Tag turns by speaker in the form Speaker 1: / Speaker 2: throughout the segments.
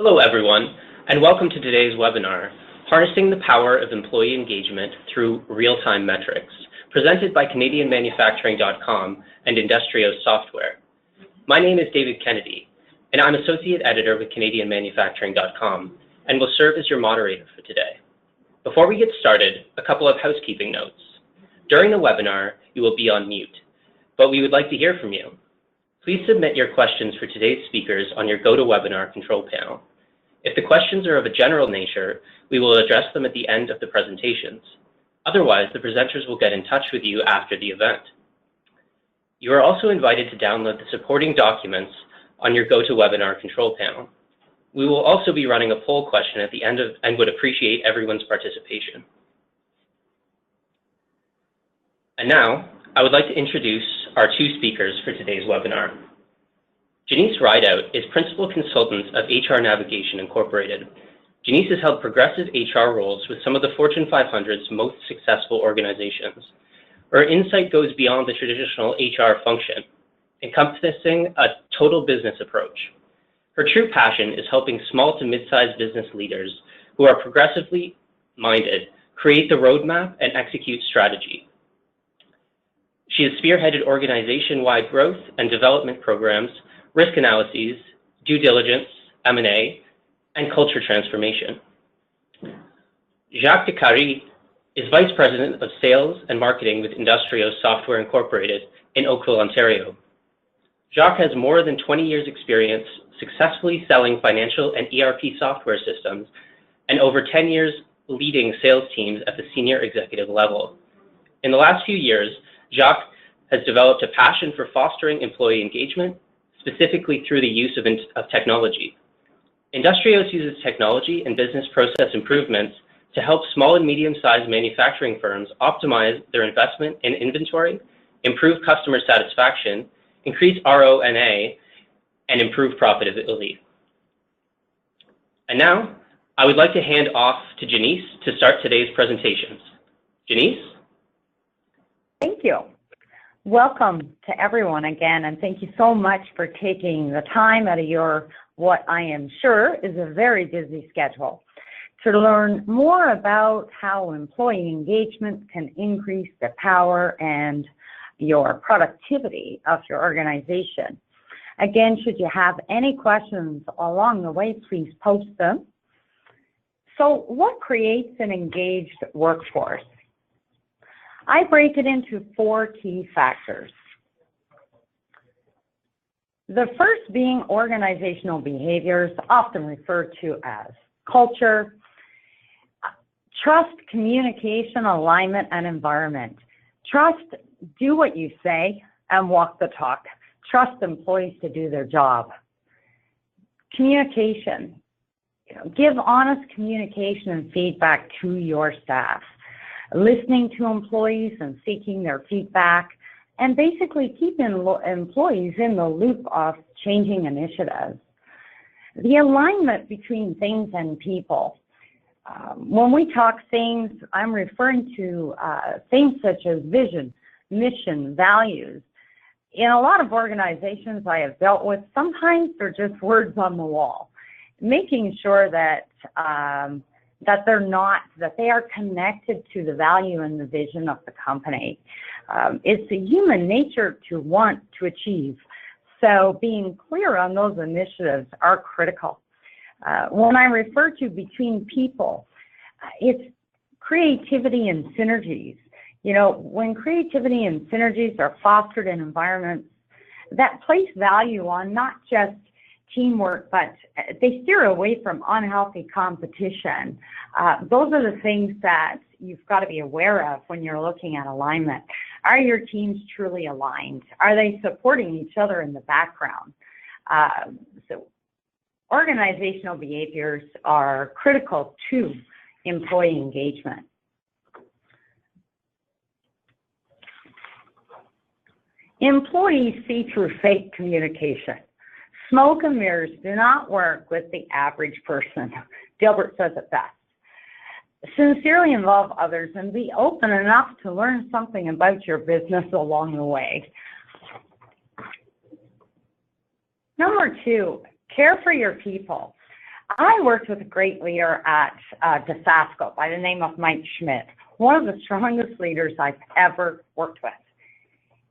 Speaker 1: Hello everyone, and welcome to today's webinar, Harnessing the Power of Employee Engagement Through Real-Time Metrics, presented by CanadianManufacturing.com and INDUSTRIOS Software. My name is David Kennedy, and I'm Associate Editor with CanadianManufacturing.com, and will serve as your moderator for today. Before we get started, a couple of housekeeping notes. During the webinar, you will be on mute, but we would like to hear from you. Please submit your questions for today's speakers on your GoToWebinar control panel. If the questions are of a general nature, we will address them at the end of the presentations. Otherwise, the presenters will get in touch with you after the event. You are also invited to download the supporting documents on your GoToWebinar control panel. We will also be running a poll question at the end and would appreciate everyone's participation. And now, I would like to introduce our two speakers for today's webinar. Jenice Rideout is Principal Consultant of HR Navigation Incorporated. Jenice has held progressive HR roles with some of the Fortune 500's most successful organizations. Her insight goes beyond the traditional HR function, encompassing a total business approach. Her true passion is helping small to mid-sized business leaders who are progressively minded create the roadmap and execute strategy. She has spearheaded organization-wide growth and development programs, risk analyses, due diligence, M&A, and culture transformation. Jacques Decarie is Vice President of Sales and Marketing with INDUSTRIOS Software Incorporated in Oakville, Ontario. Jacques has more than 20 years' experience successfully selling financial and ERP software systems and over 10 years leading sales teams at the senior executive level. In the last few years, Jacques has developed a passion for fostering employee engagement, specifically through the use of technology. INDUSTRIOS uses technology and business process improvements to help small and medium-sized manufacturing firms optimize their investment in inventory, improve customer satisfaction, increase RONA, and improve profitability. And now, I would like to hand off to Jenice to start today's presentations. Jenice?
Speaker 2: Thank you. Welcome to everyone again, and thank you so much for taking the time out of your, what I am sure is a very busy schedule, to learn more about how employee engagement can increase the power and your productivity of your organization. Again, should you have any questions along the way, please post them. So what creates an engaged workforce? I break it into 4 key factors. The first being organizational behaviors, often referred to as culture, trust, communication, alignment, and environment. Trust, do what you say and walk the talk. Trust employees to do their job. Communication, give honest communication and feedback to your staff. Listening to employees and seeking their feedback, and basically keeping employees in the loop of changing initiatives. The alignment between things and people. When we talk things, I'm referring to things such as vision, mission, values. In a lot of organizations I have dealt with, sometimes they're just words on the wall. Making sure that that they are connected to the value and the vision of the company. It's a human nature to want to achieve. So being clear on those initiatives are critical. When I refer to between people, it's creativity and synergies. You know, when creativity and synergies are fostered in environments that place value on not just teamwork, but they steer away from unhealthy competition. Those are the things that you've got to be aware of when you're looking at alignment. Are your teams truly aligned? Are they supporting each other in the background? So organizational behaviors are critical to employee engagement. Employees see through fake communication. Smoke and mirrors do not work with the average person. Gilbert says it best. Sincerely involve others and be open enough to learn something about your business along the way. Number 2, care for your people. I worked with a great leader at DeFasco by the name of Mike Schmidt, one of the strongest leaders I've ever worked with.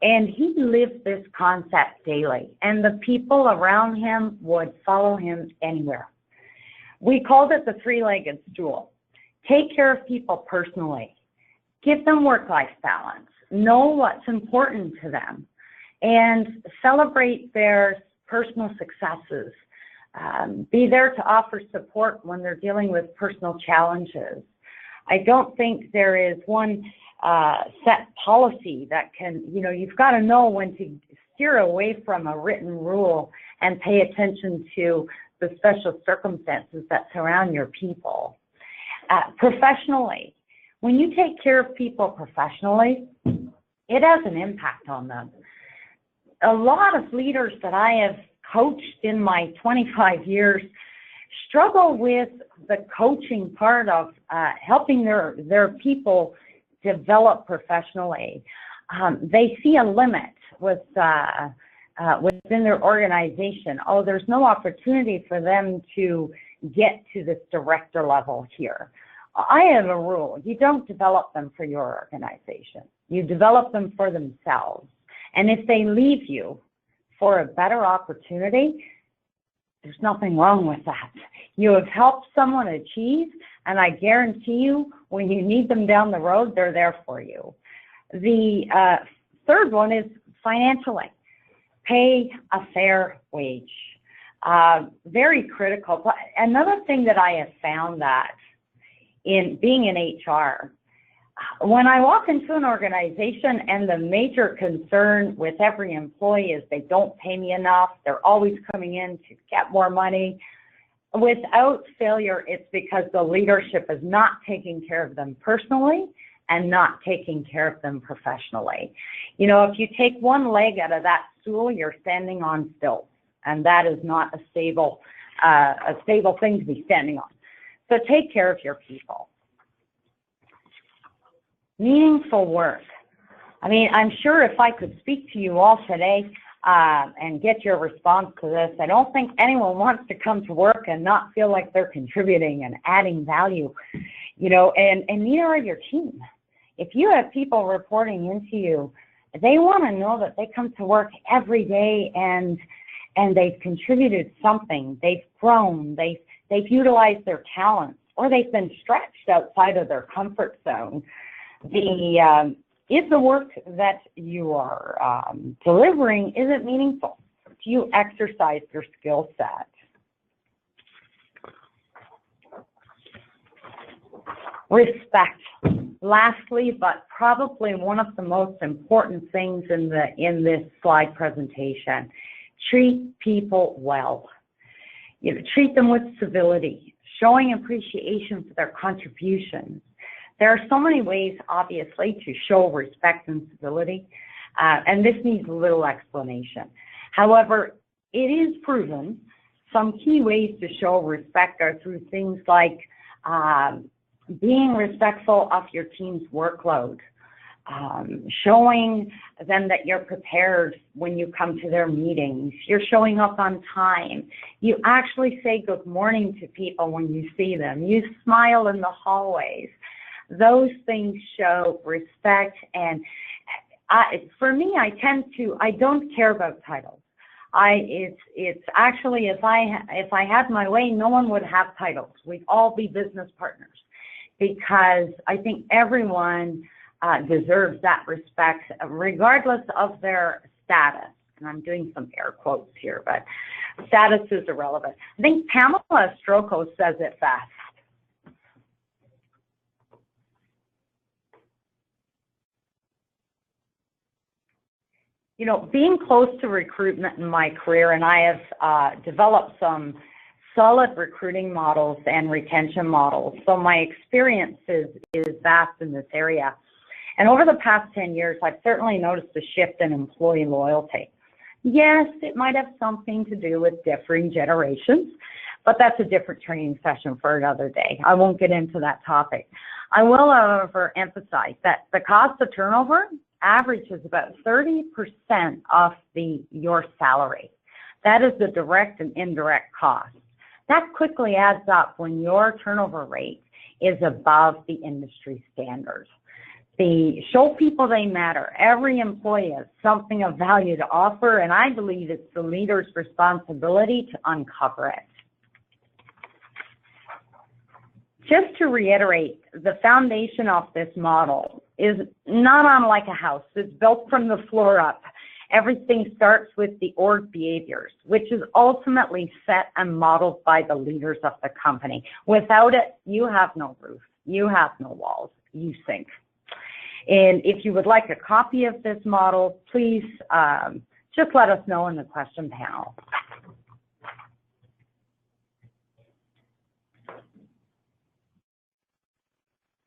Speaker 2: And he lived this concept daily, and the people around him would follow him anywhere. We called it the three-legged stool. Take care of people personally. Give them work-life balance. Know what's important to them, and celebrate their personal successes. Be there to offer support when they're dealing with personal challenges. I don't think there is one set policy that can, you've got to know when to steer away from a written rule and pay attention to the special circumstances that surround your people. Professionally, when you take care of people professionally, it has an impact on them. A lot of leaders that I have coached in my 25 years struggle with the coaching part of helping their people develop professionally. They see a limit within their organization. Oh, there's no opportunity for them to get to this director level here. I have a rule. You don't develop them for your organization. You develop them for themselves. And if they leave you for a better opportunity, there's nothing wrong with that. You have helped someone achieve, and I guarantee you, when you need them down the road, they're there for you. The third one is financially. Pay a fair wage. Very critical. But another thing that I have found that in being in HR, when I walk into an organization and the major concern with every employee is they don't pay me enough, they're always coming in to get more money, without failure, it's because the leadership is not taking care of them personally and not taking care of them professionally. If you take one leg out of that stool, you're standing on stilts, and that is not a stable thing to be standing on. So take care of your people. Meaningful work. I'm sure if I could speak to you all today and get your response to this, I don't think anyone wants to come to work and not feel like they're contributing and adding value, and neither are your team. If you have people reporting into you, they want to know that they come to work every day and they've contributed something, they've grown, they've utilized their talents, or they've been stretched outside of their comfort zone. Is the work that you are delivering, is it meaningful? Do you exercise your skill set? Respect. Lastly, but probably one of the most important things in this slide presentation, treat people well. Treat them with civility, showing appreciation for their contributions. There are so many ways, obviously, to show respect and civility, and this needs a little explanation. However, it is proven some key ways to show respect are through things like being respectful of your team's workload, showing them that you're prepared when you come to their meetings, you're showing up on time, you actually say good morning to people when you see them, you smile in the hallways. Those things show respect, and for me, I don't care about titles. It's actually, if I had my way, no one would have titles. We'd all be business partners, because I think everyone deserves that respect, regardless of their status. And I'm doing some air quotes here, but status is irrelevant. I think Pamela Stroko says it best. Being close to recruitment in my career, and I have developed some solid recruiting models and retention models. So my experience is vast in this area. And over the past 10 years, I've certainly noticed a shift in employee loyalty. Yes, it might have something to do with differing generations, but that's a different training session for another day. I won't get into that topic. I will, however, emphasize that the cost of turnover averages about 30% of your salary. That is the direct and indirect cost. That quickly adds up when your turnover rate is above the industry standards. Show people they matter. Every employee has something of value to offer, and I believe it's the leader's responsibility to uncover it. Just to reiterate, the foundation of this model is not unlike a house. It's built from the floor up. Everything starts with the org behaviors, which is ultimately set and modeled by the leaders of the company. Without it, you have no roof, you have no walls, you sink. And if you would like a copy of this model, please just let us know in the question panel.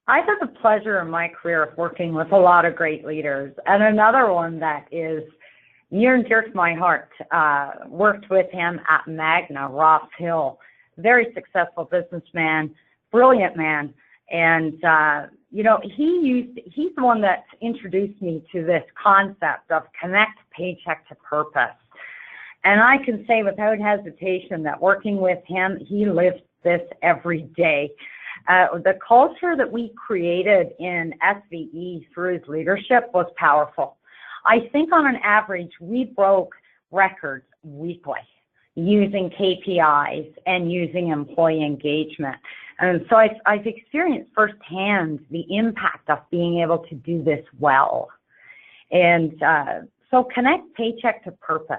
Speaker 2: I've had the pleasure in my career of working with a lot of great leaders, and another one that is near and dear to my heart, worked with him at Magna, Ross Hill, very successful businessman, brilliant man, and you know, he's the one that introduced me to this concept of connect paycheck to purpose. And I can say without hesitation that working with him, he lives this every day. The culture that we created in SVE through his leadership was powerful. I think on an average, we broke records weekly using KPIs and using employee engagement. And so I've experienced firsthand the impact of being able to do this well. And so connect paycheck to purpose.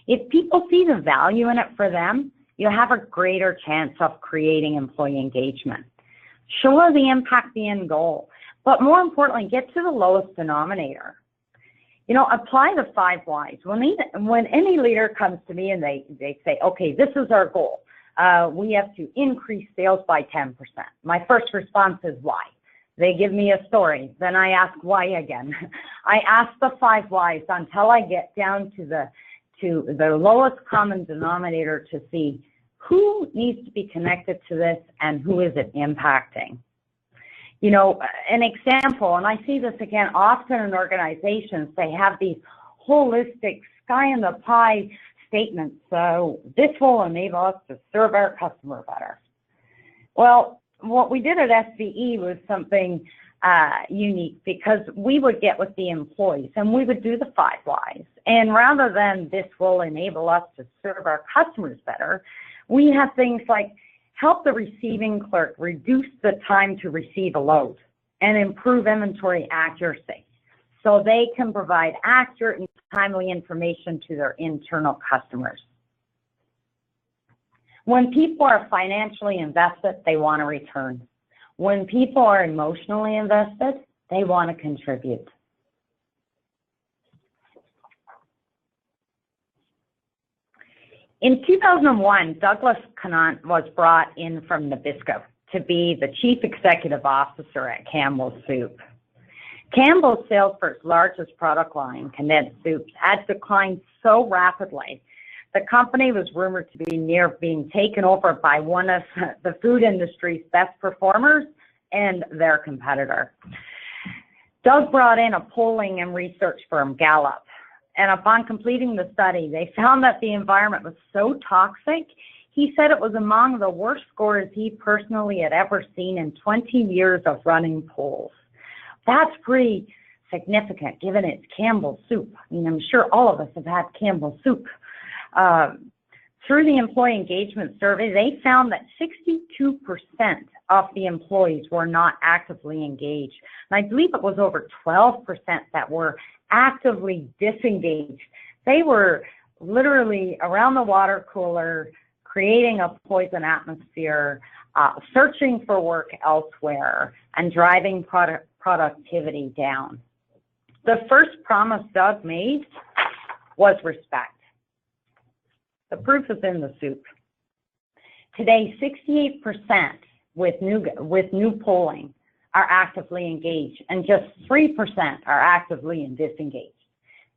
Speaker 2: If people see the value in it for them, you have a greater chance of creating employee engagement. Sure, the impact the end goal, but more importantly, get to the lowest denominator. You know, apply the 5 whys. When any leader comes to me and they say, okay, this is our goal. We have to increase sales by 10%. My first response is why. They give me a story. Then I ask why again. I ask the 5 whys until I get down to the lowest common denominator to see who needs to be connected to this and who is it impacting. You know, an example, and I see this again often in organizations, they have these holistic sky in the pie statements. So this will enable us to serve our customer better. Well, what we did at SVE was something unique, because we would get with the employees and we would do the 5 whys. And rather than this will enable us to serve our customers better, we have things like help the receiving clerk reduce the time to receive a load and improve inventory accuracy so they can provide accurate and timely information to their internal customers. When people are financially invested, they want to return. When people are emotionally invested, they want to contribute. In 2001, Douglas Conant was brought in from Nabisco to be the Chief Executive Officer at Campbell's Soup. Campbell's sales for its largest product line, condensed soups, had declined so rapidly, the company was rumored to be near being taken over by one of the food industry's best performers and their competitor. Doug brought in a polling and research firm, Gallup, and upon completing the study, they found that the environment was so toxic, he said it was among the worst scores he personally had ever seen in 20 years of running polls. That's pretty significant, given it's Campbell's Soup. I mean, I'm sure all of us have had Campbell's Soup. Through the employee engagement survey, they found that 62% of the employees were not actively engaged. And I believe it was over 12% that were actively disengaged. They were literally around the water cooler, creating a poison atmosphere, searching for work elsewhere, and driving productivity down. The first promise Doug made was respect. The proof is in the soup. Today, 68% with new polling are actively engaged, and just 3% are actively disengaged.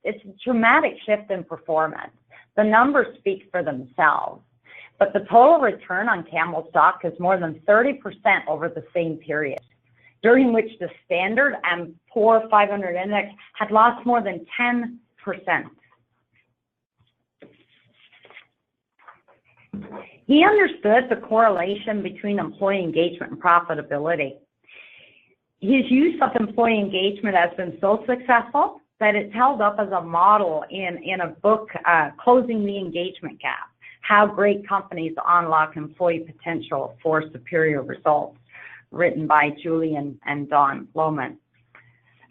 Speaker 2: It's a dramatic shift in performance. The numbers speak for themselves, but the total return on Campbell stock is more than 30% over the same period, during which the Standard and Poor 500 index had lost more than 10%. He understood the correlation between employee engagement and profitability. His use of employee engagement has been so successful that it's held up as a model in a book, Closing the Engagement Gap, How Great Companies Unlock Employee Potential for Superior Results, written by Julian and Don Lohman.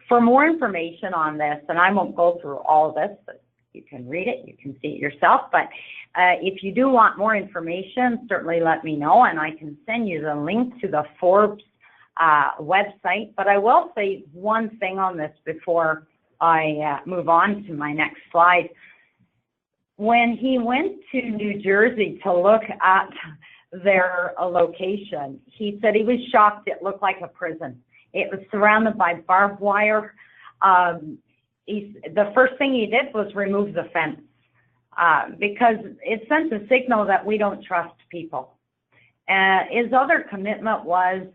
Speaker 2: For more information on this, and I won't go through all of this, but you can read it, you can see it yourself, but if you do want more information, certainly let me know, and I can send you the link to the Forbes website. But I will say one thing on this before I move on to my next slide. When he went to New Jersey to look at their location, he said he was shocked. It looked like a prison. It was surrounded by barbed wire. The first thing he did was remove the fence because it sends a signal that we don't trust people. His other commitment was,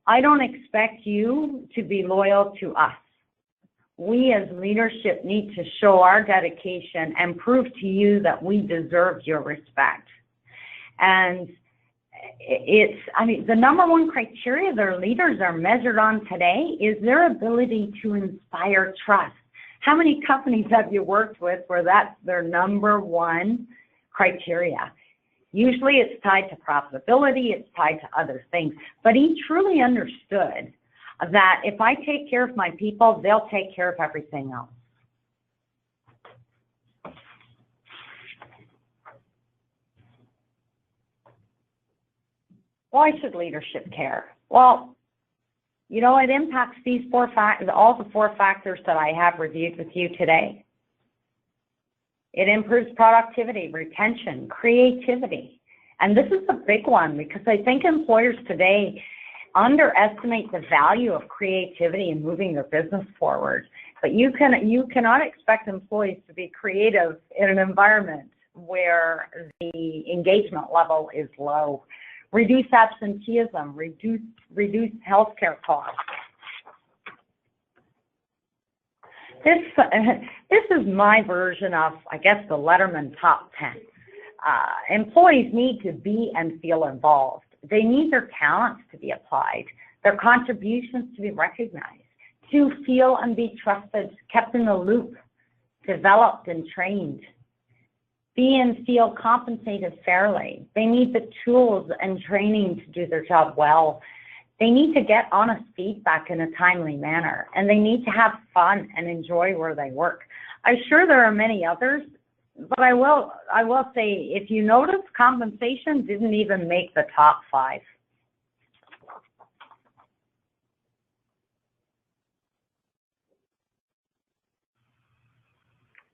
Speaker 2: I don't expect you to be loyal to us. We as leadership need to show our dedication and prove to you that we deserve your respect. And the number one criteria their leaders are measured on today is their ability to inspire trust. How many companies have you worked with where that's their number one criteria? Usually it's tied to profitability, it's tied to other things. But he truly understood that if I take care of my people, they'll take care of everything else. Why should leadership care? Well, you know, it impacts these all the four factors that I have reviewed with you today. It improves productivity, retention, creativity. And this is a big one because I think employers today underestimate the value of creativity in moving their business forward. But you cannot expect employees to be creative in an environment where the engagement level is low. Reduce absenteeism, reduce healthcare costs. This is my version of, I guess, the Letterman top 10. Employees need to be and feel involved. They need their talents to be applied, their contributions to be recognized, to feel and be trusted, kept in the loop, developed and trained. Be and feel compensated fairly. They need the tools and training to do their job well. They need to get honest feedback in a timely manner, and they need to have fun and enjoy where they work. I'm sure there are many others, but I will say, if you notice, compensation didn't even make the top 5.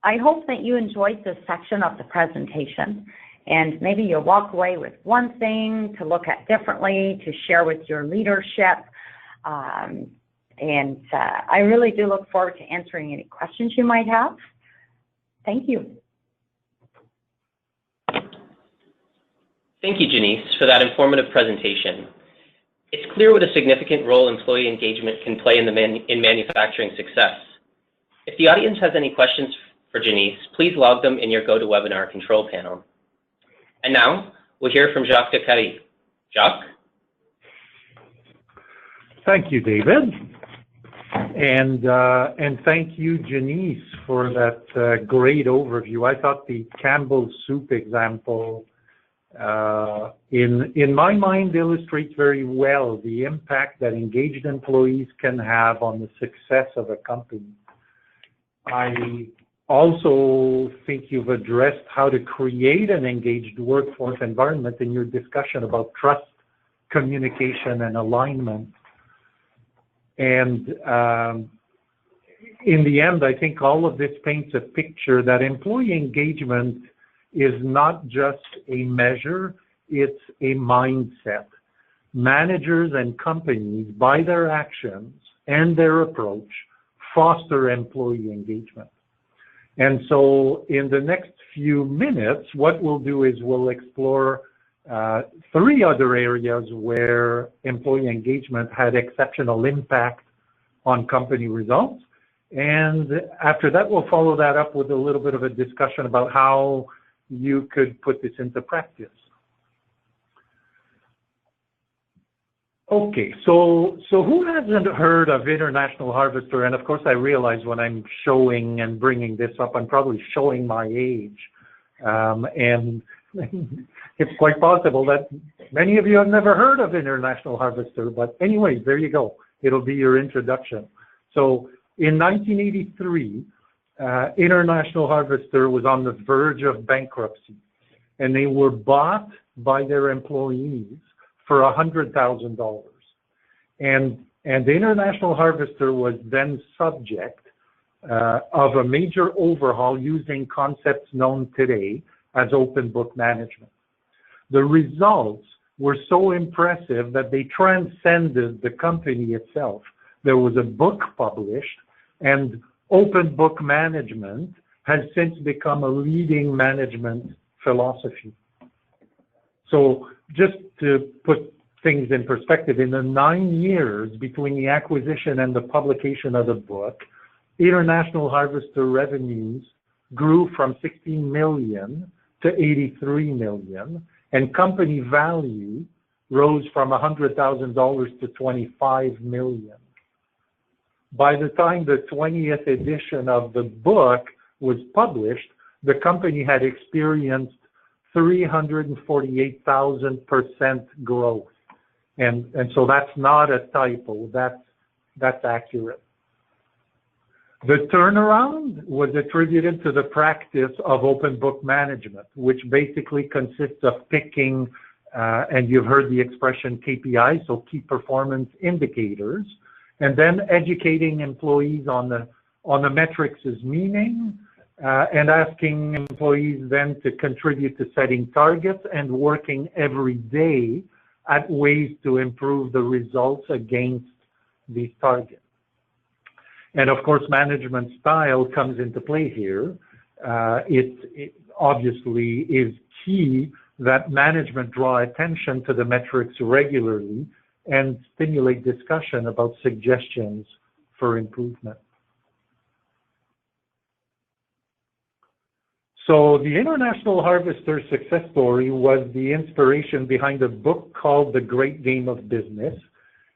Speaker 2: I hope that you enjoyed this section of the presentation, and maybe you'll walk away with one thing to look at differently, to share with your leadership. I really do look forward to answering any questions you might have. Thank you.
Speaker 1: Thank you, Jenice, for that informative presentation. It's clear what a significant role employee engagement can play in manufacturing success. If the audience has any questions for Jenice, please log them in your GoToWebinar control panel. And now, we'll hear from Jacques Decarie. Jacques?
Speaker 3: Thank you, David. And thank you, Jenice, for that great overview. I thought the Campbell's soup example, in my mind, illustrates very well the impact that engaged employees can have on the success of a company. I also think you've addressed how to create an engaged workforce environment in your discussion about trust, communication, and alignment. And in the end, I think all of this paints a picture that employee engagement is not just a measure, it's a mindset. Managers and companies, by their actions and their approach, foster employee engagement. And so in the next few minutes, what we'll do is we'll explore 3 other areas where employee engagement had exceptional impact on company results. And after that, we'll follow that up with a little bit of a discussion about how you could put this into practice. Okay, so who hasn't heard of International Harvester? And of course, I realize when I'm showing and bringing this up, I'm probably showing my age. And it's quite possible that many of you have never heard of International Harvester. But anyway, there you go. It'll be your introduction. So in 1983, International Harvester was on the verge of bankruptcy, and they were bought by their employees for $100,000. And the International Harvester was then subject of a major overhaul using concepts known today as open book management. The results were so impressive that they transcended the company itself. There was a book published, and open book management has since become a leading management philosophy. So just to put things in perspective, in the 9 years between the acquisition and the publication of the book, International Harvester revenues grew from 16 million to 83 million, and company value rose from $100,000 to 25 million. By the time the 20th edition of the book was published, the company had experienced 348,000% growth. And so that's not a typo, that's accurate. The turnaround was attributed to the practice of open book management, which basically consists of picking, and you've heard the expression KPI, so key performance indicators, and then educating employees on the metrics' meaning, and asking employees then to contribute to setting targets and working every day at ways to improve the results against these targets. And of course, management style comes into play here. It obviously is key that management draw attention to the metrics regularly and stimulate discussion about suggestions for improvement. So the International Harvester success story was the inspiration behind a book called The Great Game of Business,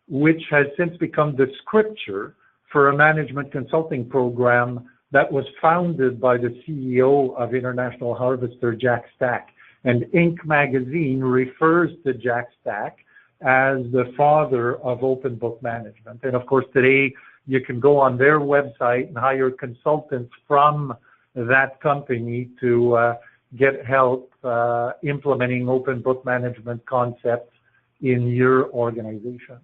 Speaker 3: which has since become the scripture for a management consulting program that was founded by the CEO of International Harvester, Jacques Decarie. And Inc. magazine refers to Jacques Decarie as the father of open book management. And of course, today you can go on their website and hire consultants from that company to get help implementing open book management concepts in your organization.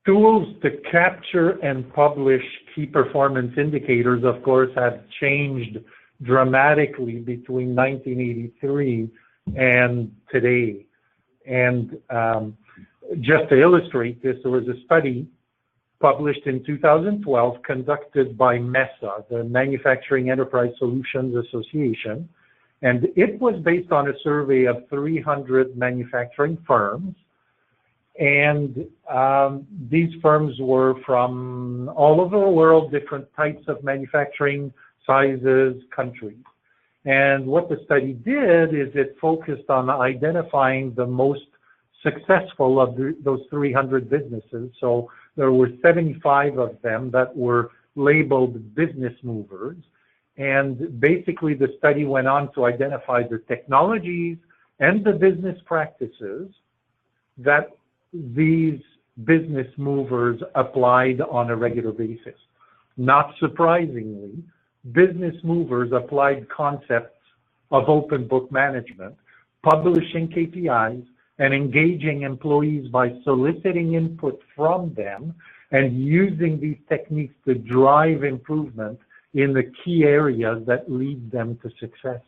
Speaker 3: Tools to capture and publish key performance indicators, of course, have changed dramatically between 1983 and today. And just to illustrate this, there was a study published in 2012 conducted by MESA, the Manufacturing Enterprise Solutions Association, and it was based on a survey of 300 manufacturing firms. And these firms were from all over the world, different types of manufacturing, sizes, countries. And what the study did is it focused on identifying the most successful of those 300 businesses. So there were 75 of them that were labeled business movers. And basically the study went on to identify the technologies and the business practices that these business movers applied on a regular basis. Not surprisingly, business movers applied concepts of open book management, publishing KPIs, and engaging employees by soliciting input from them and using these techniques to drive improvement in the key areas that lead them to success.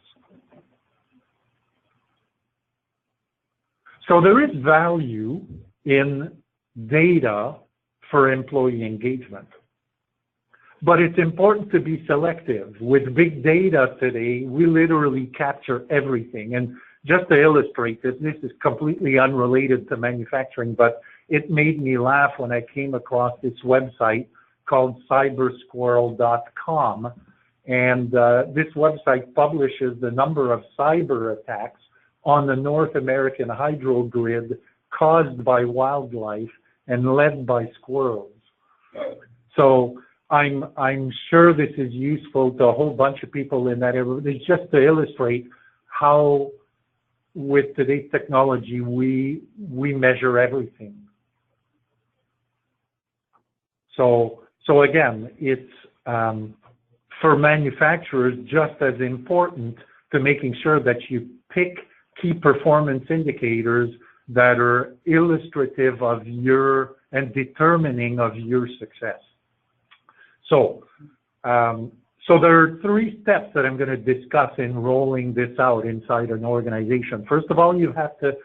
Speaker 3: So there is value in data for employee engagement. But it's important to be selective. With big data today, we literally capture everything. And just to illustrate this is completely unrelated to manufacturing, but it made me laugh when I came across this website called cybersquirrel.com. And this website publishes the number of cyber attacks on the North American hydro grid caused by wildlife and led by squirrels. So I'm sure this is useful to a whole bunch of people in that area. It's just to illustrate how, with today's technology, we measure everything. So again, it's for manufacturers just as important to making sure that you pick key performance indicators that are illustrative of your and determining of your success. So there are 3 steps that I'm going to discuss in rolling this out inside an organization. First of all, you have to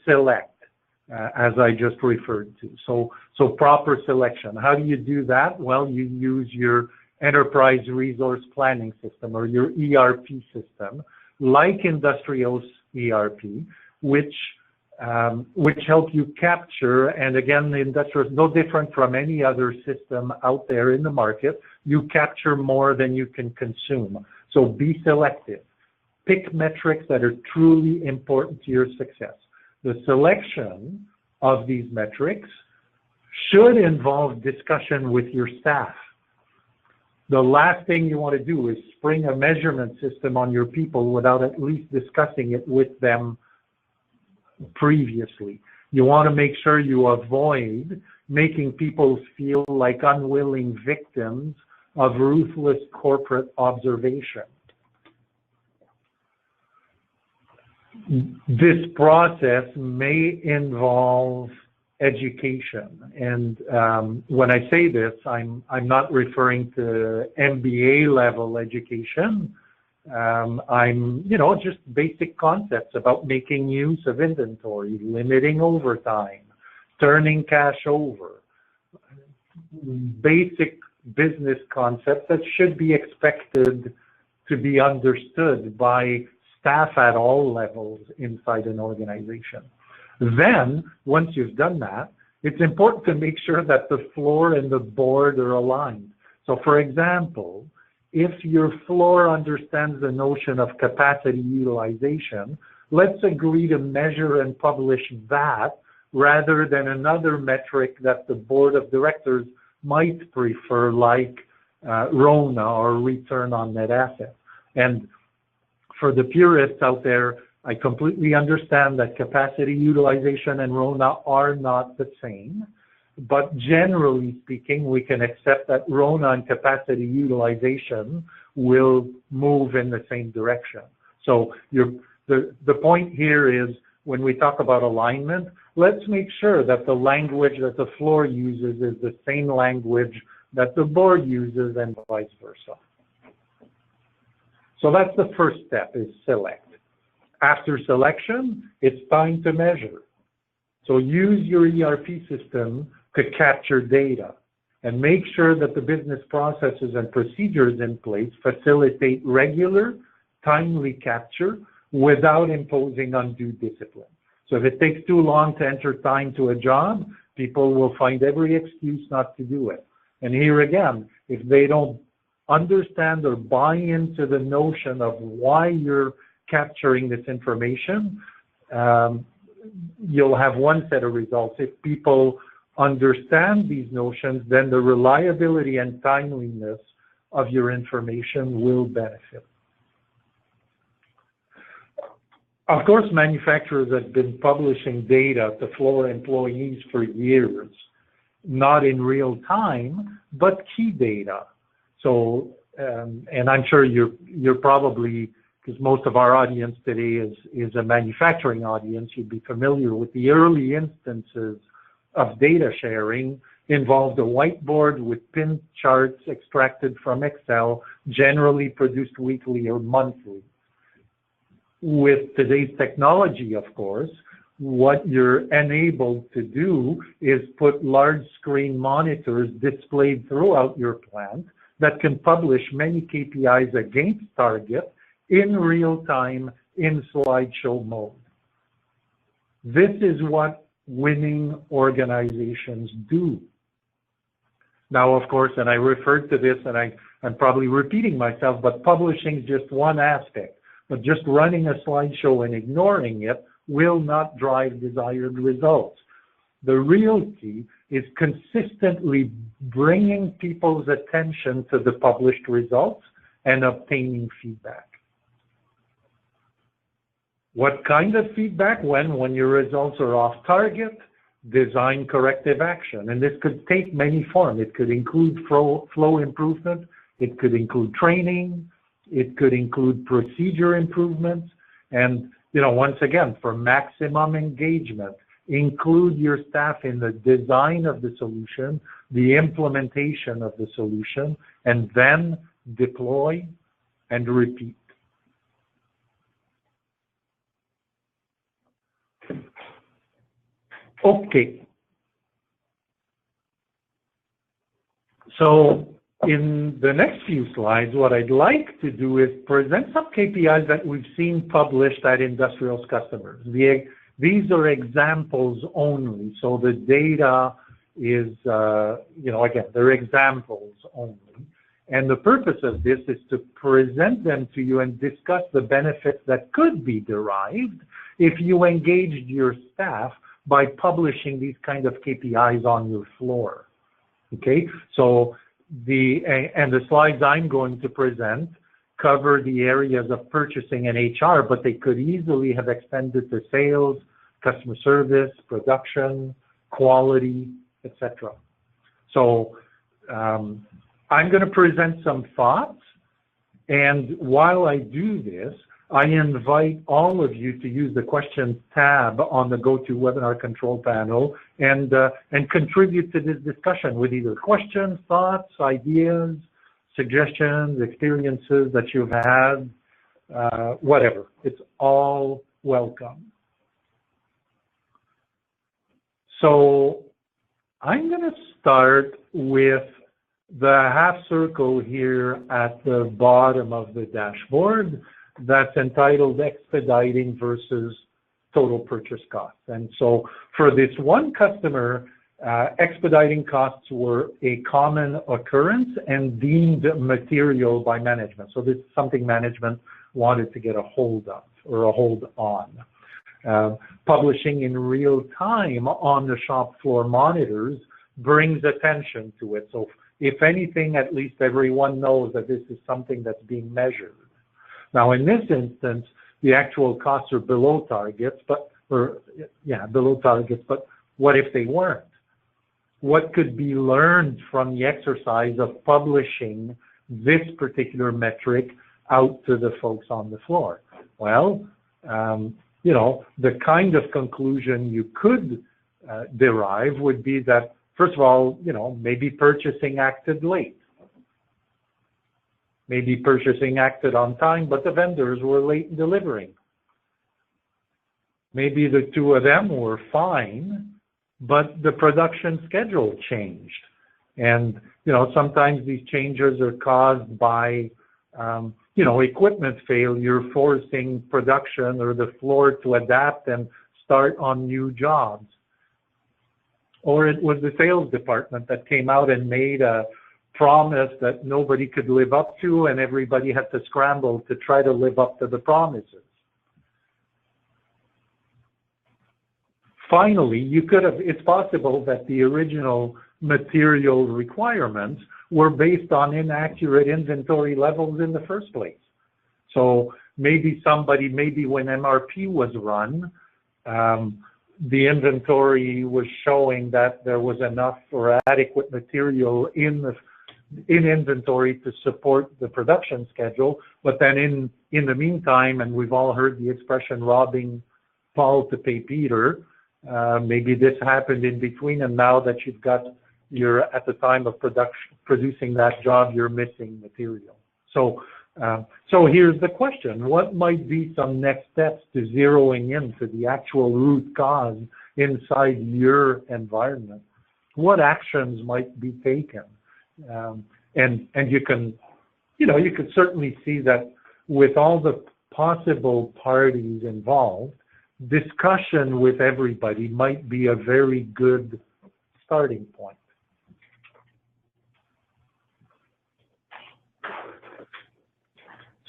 Speaker 3: select, as I just referred to. So proper selection. How do you do that? Well, you use your enterprise resource planning system or your ERP system, like INDUSTRIOS ERP, which help you capture, and again, the INDUSTRIOS is no different from any other system out there in the market. You capture more than you can consume. So be selective. Pick metrics that are truly important to your success. The selection of these metrics should involve discussion with your staff. The last thing you want to do is spring a measurement system on your people without at least discussing it with them previously. You want to make sure you avoid making people feel like unwilling victims of ruthless corporate observation. This process may involve education, and when I say this, I'm not referring to MBA level education. I'm, just basic concepts about making use of inventory, limiting overtime, turning cash over, basic business concepts that should be expected to be understood by staff at all levels inside an organization. Then, once you've done that, it's important to make sure that the floor and the board are aligned. So, for example, if your floor understands the notion of capacity utilization, let's agree to measure and publish that rather than another metric that the board of directors might prefer, like RONA, or return on net assets. And for the purists out there, I completely understand that capacity utilization and RONA are not the same. But generally speaking, we can accept that RONA and capacity utilization will move in the same direction. So the point here is, when we talk about alignment, let's make sure that the language that the floor uses is the same language that the board uses, and vice versa. So that's the first step, is select. After selection, it's time to measure. So use your ERP system to capture data and make sure that the business processes and procedures in place facilitate regular, timely capture without imposing undue discipline. So if it takes too long to enter time to a job, people will find every excuse not to do it. And here again, if they don't understand or buy into the notion of why you're capturing this information, you'll have one set of results. If people understand these notions, then the reliability and timeliness of your information will benefit. Of course, manufacturers have been publishing data to floor employees for years, not in real time, but key data. So, and I'm sure you're probably, because most of our audience today is a manufacturing audience, you'd be familiar with the early instances of data sharing involved a whiteboard with pin charts extracted from Excel, generally produced weekly or monthly. With today's technology, of course, what you're enabled to do is put large screen monitors displayed throughout your plant that can publish many KPIs against target in real time in slideshow mode. This is what winning organizations do. Now, of course, and I referred to this, and I'm probably repeating myself, but publishing is just one aspect. but just running a slideshow and ignoring it will not drive desired results. The real key is consistently bringing people's attention to the published results and obtaining feedback. What kind of feedback? When your results are off target, design corrective action. And this could take many forms. It could include flow improvement. It could include training. It could include procedure improvements. And, once again, for maximum engagement, include your staff in the design of the solution, the implementation of the solution, and then deploy and repeat. Okay. So in the next few slides, what I'd like to do is present some KPIs that we've seen published at Industrials customers. These are examples only. So the data is, again, they're examples only. And the purpose of this is to present them to you and discuss the benefits that could be derived if you engaged your staff by publishing these kind of KPIs on your floor. Okay, so the slides I'm going to present cover the areas of purchasing and HR, but they could easily have extended to sales, customer service, production, quality, etc. So I'm going to present some thoughts, and while I do this, I invite all of you to use the questions tab on the GoToWebinar control panel and contribute to this discussion with either questions, thoughts, ideas, suggestions, experiences that you've had, whatever. It's all welcome. So I'm going to start with the half circle here at the bottom of the dashboard that's entitled expediting versus total purchase costs. And so for this one customer, expediting costs were a common occurrence and deemed material by management. So this is something management wanted to get a hold of or a hold on. Publishing in real time on the shop floor monitors brings attention to it. So if anything, at least everyone knows that this is something that's being measured. Now, in this instance, the actual costs are below targets, but what if they weren't? What could be learned from the exercise of publishing this particular metric out to the folks on the floor? Well, the kind of conclusion you could derive would be that, first of all, maybe purchasing acted late. Maybe purchasing acted on time, but the vendors were late in delivering. Maybe the two of them were fine, but the production schedule changed. And, sometimes these changes are caused by, equipment failure, forcing production or the floor to adapt and start on new jobs. Or it was the sales department that came out and made a promise that nobody could live up to, and everybody had to scramble to try to live up to the promises. Finally, it's possible that the original material requirements were based on inaccurate inventory levels in the first place. So maybe when MRP was run, the inventory was showing that there was enough or adequate material in inventory to support the production schedule, but then in the meantime, and we've all heard the expression robbing Paul to pay Peter, maybe this happened in between, and now that you're at the time of producing that job, you're missing material. So here's the question: what might be some next steps to zeroing into the actual root cause inside your environment? What actions might be taken? And you can certainly see that with all the possible parties involved, discussion with everybody might be a very good starting point.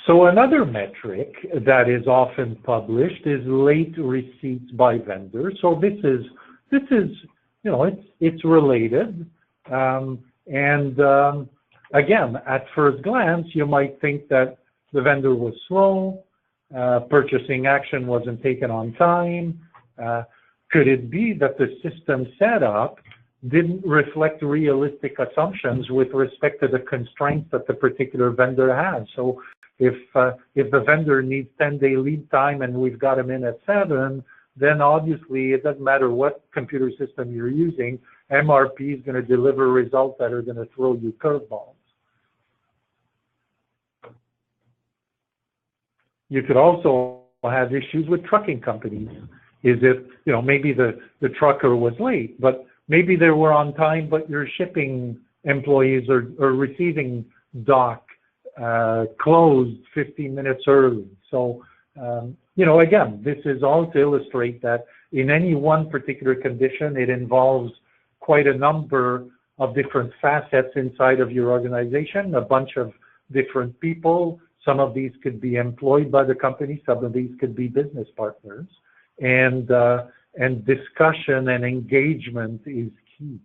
Speaker 3: So another metric that is often published is late receipts by vendors. So this is it's related. Again, at first glance, you might think that the vendor was slow, purchasing action wasn't taken on time. Could it be that the system setup didn't reflect realistic assumptions with respect to the constraints that the particular vendor has? So if the vendor needs 10-day lead time and we've got them in at 7, then obviously it doesn't matter what computer system you're using, MRP is going to deliver results that are going to throw you curveballs. You could also have issues with trucking companies. Is it, maybe the trucker was late, but maybe they were on time, but your shipping employees are receiving dock closed 15 minutes early. So, again, this is all to illustrate that in any one particular condition, it involves quite a number of different facets inside of your organization, a bunch of different people. Some of these could be employed by the company, some of these could be business partners, and discussion and engagement is key.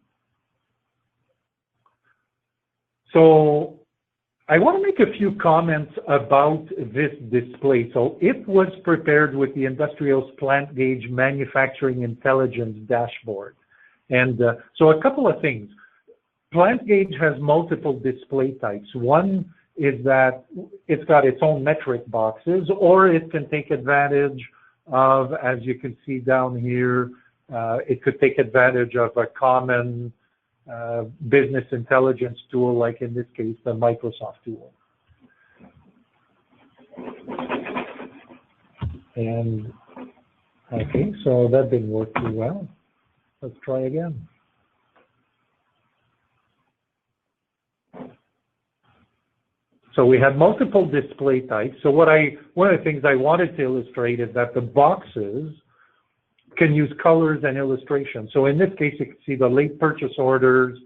Speaker 3: So I want to make a few comments about this display. So it was prepared with the Industrios Plant Gauge Manufacturing Intelligence Dashboard. And so a couple of things. Plant Gauge has multiple display types. One is that it's got its own metric boxes, or it can take advantage of, as you can see down here, it could take advantage of a common business intelligence tool, like in this case, the Microsoft tool. And okay, so that didn't work too well. Let's try again. So we have multiple display types. So one of the things I wanted to illustrate is that the boxes can use colors and illustrations. So in this case, you can see the late purchase orders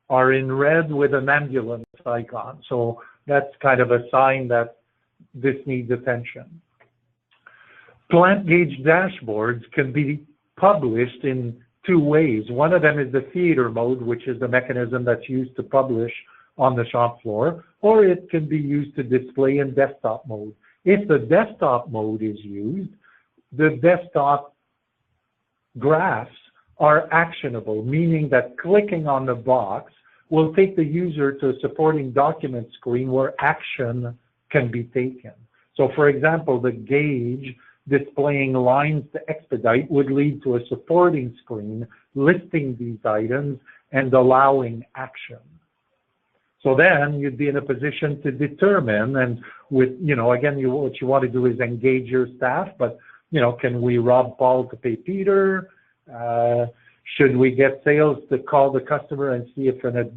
Speaker 3: are in red with an ambulance icon. So that's kind of a sign that this needs attention. Plant gauge dashboards can be published in two ways. One of them is the theater mode, which is the mechanism that's used to publish on the shop floor, or it can be used to display in desktop mode. If the desktop mode is used, the desktop graphs are actionable, meaning that clicking on the box will take the user to a supporting document screen where action can be taken. So for example, the gauge displaying lines to expedite would lead to a supporting screen listing these items and allowing action. So then you'd be in a position to determine, and with, again, what you want to do is engage your staff, but, can we rob Paul to pay Peter? Should we get sales to call the customer and see if a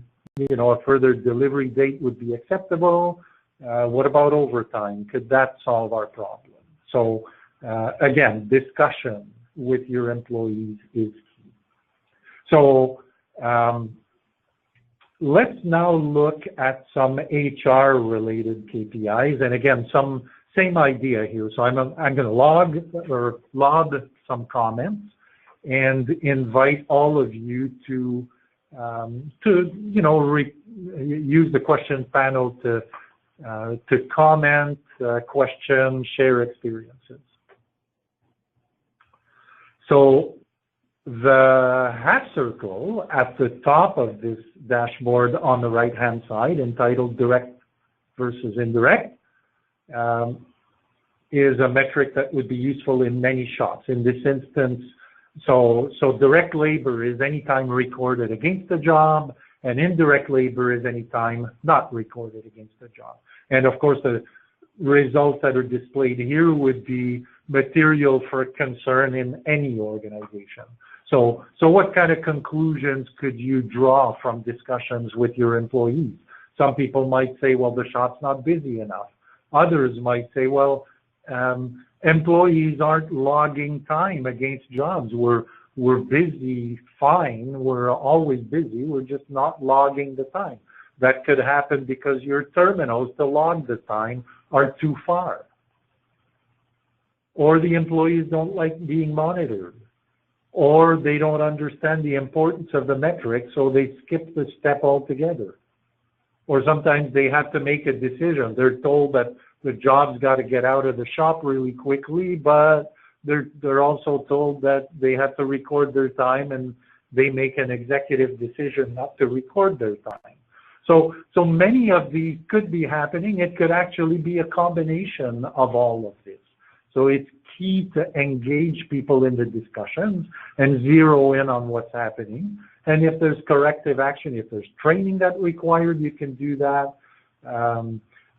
Speaker 3: further delivery date would be acceptable? What about overtime? Could that solve our problem? So again, discussion with your employees is key. So let's now look at some HR-related KPIs, and again, same idea here. So I'm going to log some comments and invite all of you to use the question panel to comment, question, share experiences. So the half circle at the top of this dashboard on the right-hand side, entitled Direct versus Indirect, is a metric that would be useful in many shops. In this instance, so direct labor is any time recorded against the job, and indirect labor is any time not recorded against the job. And of course, the results that are displayed here would be material for concern in any organization. So what kind of conclusions could you draw from discussions with your employees? Some people might say, well, the shop's not busy enough. Others might say, well, employees aren't logging time against jobs. We're busy, fine. We're always busy. We're just not logging the time. That could happen because your terminals to log the time are too far. Or the employees don't like being monitored. Or they don't understand the importance of the metric, so they skip the step altogether. Or sometimes they have to make a decision. They're told that the job's got to get out of the shop really quickly, but they're also told that they have to record their time, and they make an executive decision not to record their time. So many of these could be happening. It could actually be a combination of all of this. So it's key to engage people in the discussions and zero in on what's happening. And if there's corrective action, if there's training that's required, you can do that.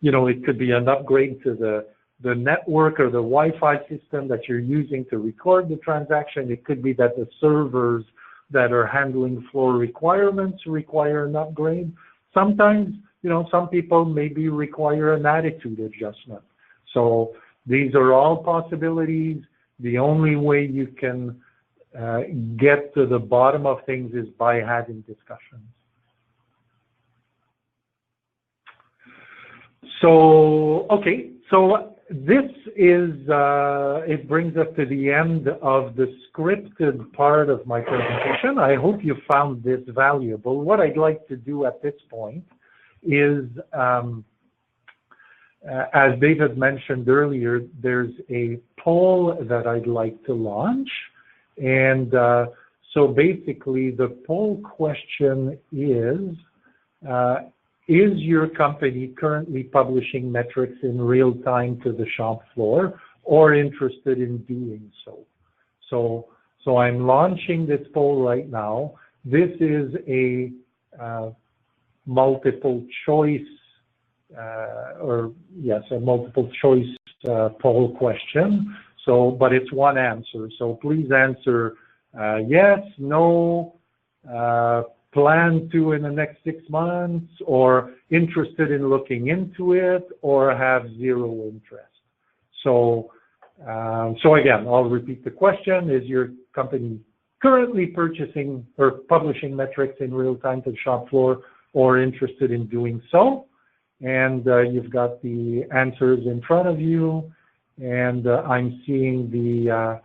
Speaker 3: You know, it could be an upgrade to the network or the Wi-Fi system that you're using to record the transaction. It could be that the servers that are handling floor requirements require an upgrade. Sometimes, you know, some people maybe require an attitude adjustment. So these are all possibilities. The only way you can get to the bottom of things is by having discussions. So, okay, so this is, it brings us to the end of the scripted part of my presentation. I hope you found this valuable. What I'd like to do at this point is, as David mentioned earlier, there's a poll that I'd like to launch. And so basically the poll question is your company currently publishing metrics in real time to the shop floor or interested in doing so? So I'm launching this poll right now. This is a multiple choice a multiple choice poll question. So, but it's one answer. So please answer yes, no, plan to in the next 6 months, or interested in looking into it, or have zero interest. So, so again, I'll repeat the question. Is your company currently purchasing or publishing metrics in real time to the shop floor or interested in doing so? And you've got the answers in front of you, and I'm seeing the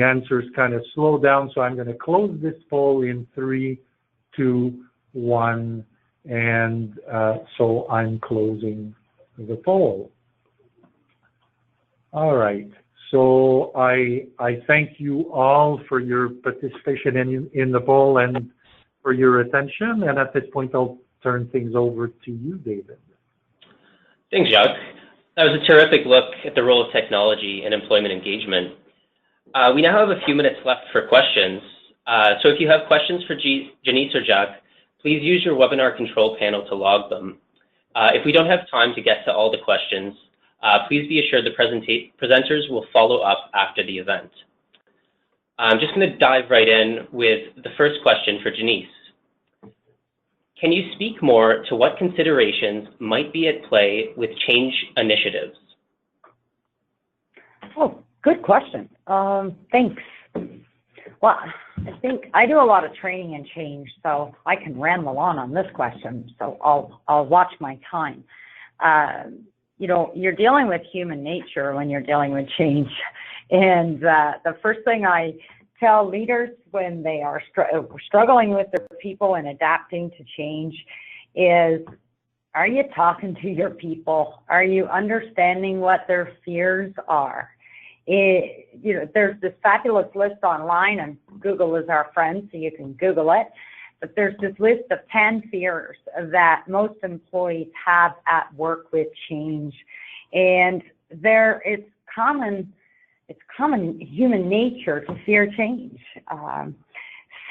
Speaker 3: answers kind of slow down. So I'm going to close this poll in 3, 2, 1, and so I'm closing the poll. All right. So I thank you all for your participation in the poll and for your attention. And at this point, I'll turn things over to you, David.
Speaker 1: Thanks, Jacques. That was a terrific look at the role of technology in employment engagement. We now have a few minutes left for questions. So if you have questions for Jenice or Jacques, please use your webinar control panel to log them. If we don't have time to get to all the questions, please be assured the presenters will follow up after the event. I'm just going to dive right in with the first question for Jenice. Can you speak more to what considerations might be at play with change initiatives?
Speaker 2: Oh, good question. Thanks. Well, I think I do a lot of training and change, so I can ramble on this question, so I'll watch my time. You know, you're dealing with human nature when you're dealing with change. And the first thing I tell leaders when they are struggling with their people and adapting to change is, are you talking to your people? Are you understanding what their fears are? You know, there's this fabulous list online, and Google is our friend, so you can Google it. But there's this list of 10 fears that most employees have at work with change. And it's common human nature to fear change.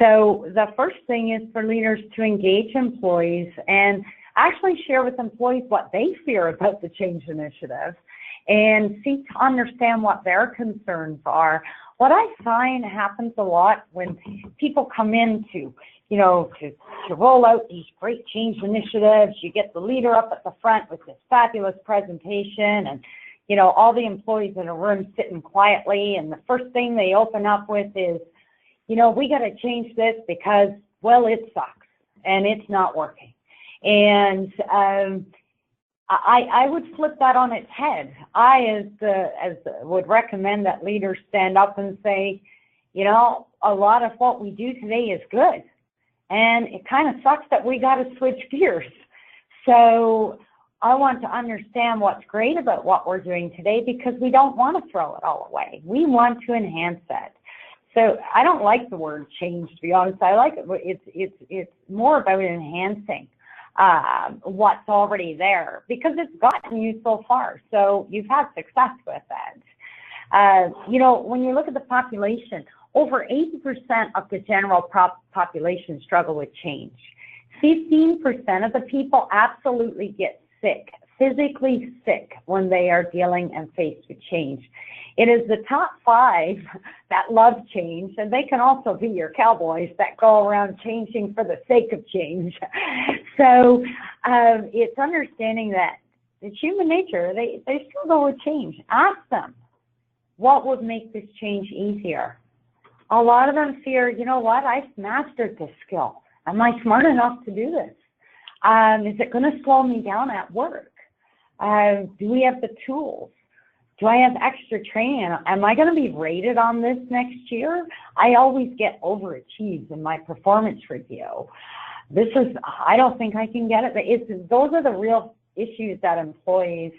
Speaker 2: So the first thing is for leaders to engage employees and actually share with employees what they fear about the change initiative and seek to understand what their concerns are. What I find happens a lot when people come in to roll out these great change initiatives, you get the leader up at the front with this fabulous presentation, and you know, all the employees in a room sitting quietly, and the first thing they open up with is, you know, we got to change this because, well, it sucks. and it's not working. And I would flip that on its head. I would recommend that leaders stand up and say, you know, a lot of what we do today is good, and it kind of sucks that we got to switch gears. So I want to understand what's great about what we're doing today, because we don't want to throw it all away. We want to enhance it. So I don't like the word change, to be honest. I like it. It's more about enhancing what's already there, because it's gotten you so far. So you've had success with it. You know, when you look at the population, over 80% of the general population struggle with change. 15% of the people absolutely get sick, physically sick, when they are dealing and faced with change. It is the top 5 that love change, and they can also be your cowboys that go around changing for the sake of change. So it's understanding that it's human nature. They struggle with change. Ask them, what would make this change easier? A lot of them fear, you know what, I've mastered this skill. Am I smart enough to do this? Is it going to slow me down at work? Do we have the tools? Do I have extra training? Am I going to be rated on this next year? I always get overachieved in my performance review. I don't think I can get it. Those are the real issues that employees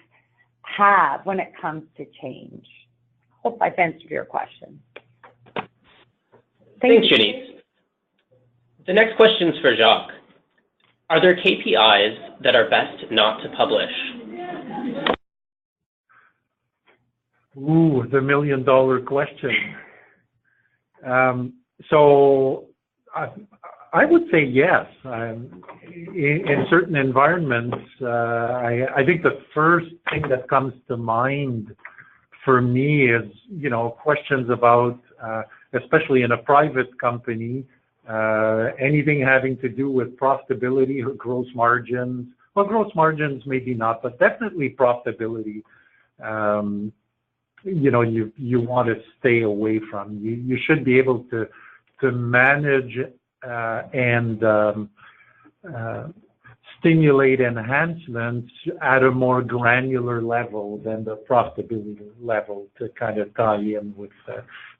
Speaker 2: have when it comes to change. Hope I've answered your question.
Speaker 1: Thanks, Jenice. The next question is for Jacques. Are there KPIs that are best not to publish?
Speaker 3: Ooh, the million-dollar question. So I would say yes. In certain environments, I think the first thing that comes to mind for me is, you know, questions about, especially in a private company, anything having to do with profitability or gross margins. Well, gross margins maybe not, but definitely profitability. You know, you want to stay away from. You should be able to manage and stimulate enhancements at a more granular level than the profitability level, to kind of tie in with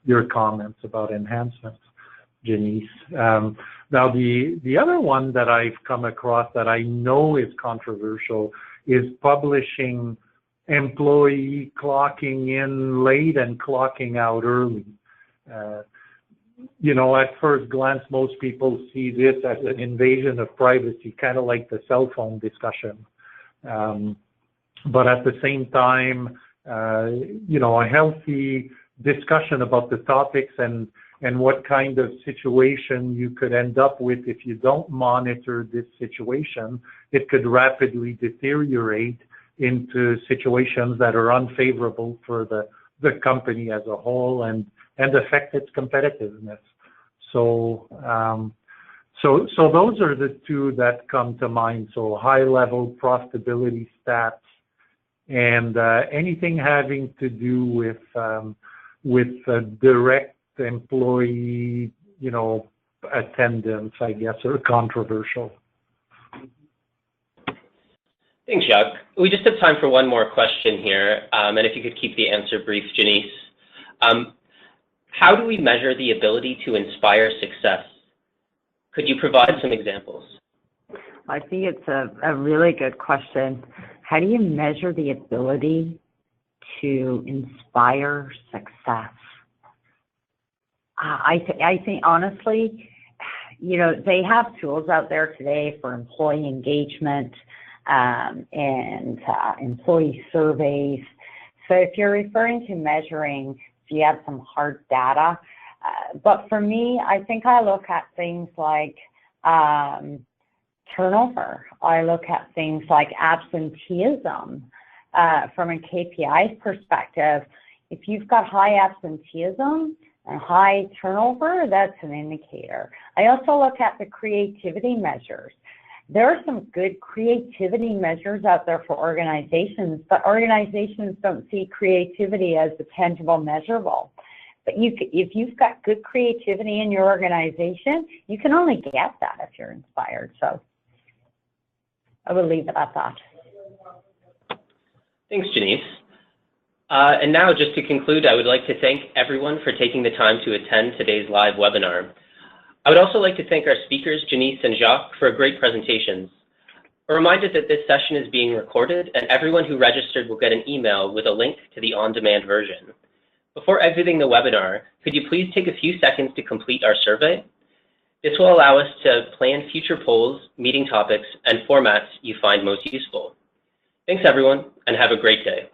Speaker 3: your comments about enhancements, Jenice. Now, the other one that I've come across that I know is controversial is publishing employee clocking in late and clocking out early. You know, at first glance, most people see this as an invasion of privacy, kind of like the cell phone discussion. But at the same time, you know, a healthy discussion about the topics and what kind of situation you could end up with if you don't monitor this situation, it could rapidly deteriorate into situations that are unfavorable for the company as a whole and affect its competitiveness. So those are the two that come to mind. So high-level profitability stats and anything having to do with direct employee, you know, attendance, I guess, are controversial.
Speaker 1: Thanks, Jacques. We just have time for one more question here, and if you could keep the answer brief, Jenice. How do we measure the ability to inspire success? Could you provide some examples?
Speaker 2: I think it's a really good question. How do you measure the ability to inspire success? I think honestly, you know, they have tools out there today for employee engagement and employee surveys. So if you're referring to measuring, do you have some hard data? But for me, I think I look at things like turnover. I look at things like absenteeism from a KPI perspective. If you've got high absenteeism and high turnover, that's an indicator. I also look at the creativity measures. There are some good creativity measures out there for organizations, but organizations don't see creativity as a tangible, measurable. But if you've got good creativity in your organization, you can only get that if you're inspired. So I will leave it at that.
Speaker 1: Thanks, Jenice. And now, just to conclude, I would like to thank everyone for taking the time to attend today's live webinar. I would also like to thank our speakers, Jenice and Jacques, for great presentations. A reminder that this session is being recorded, and everyone who registered will get an email with a link to the on-demand version. Before exiting the webinar, could you please take a few seconds to complete our survey? This will allow us to plan future polls, meeting topics, and formats you find most useful. Thanks, everyone, and have a great day.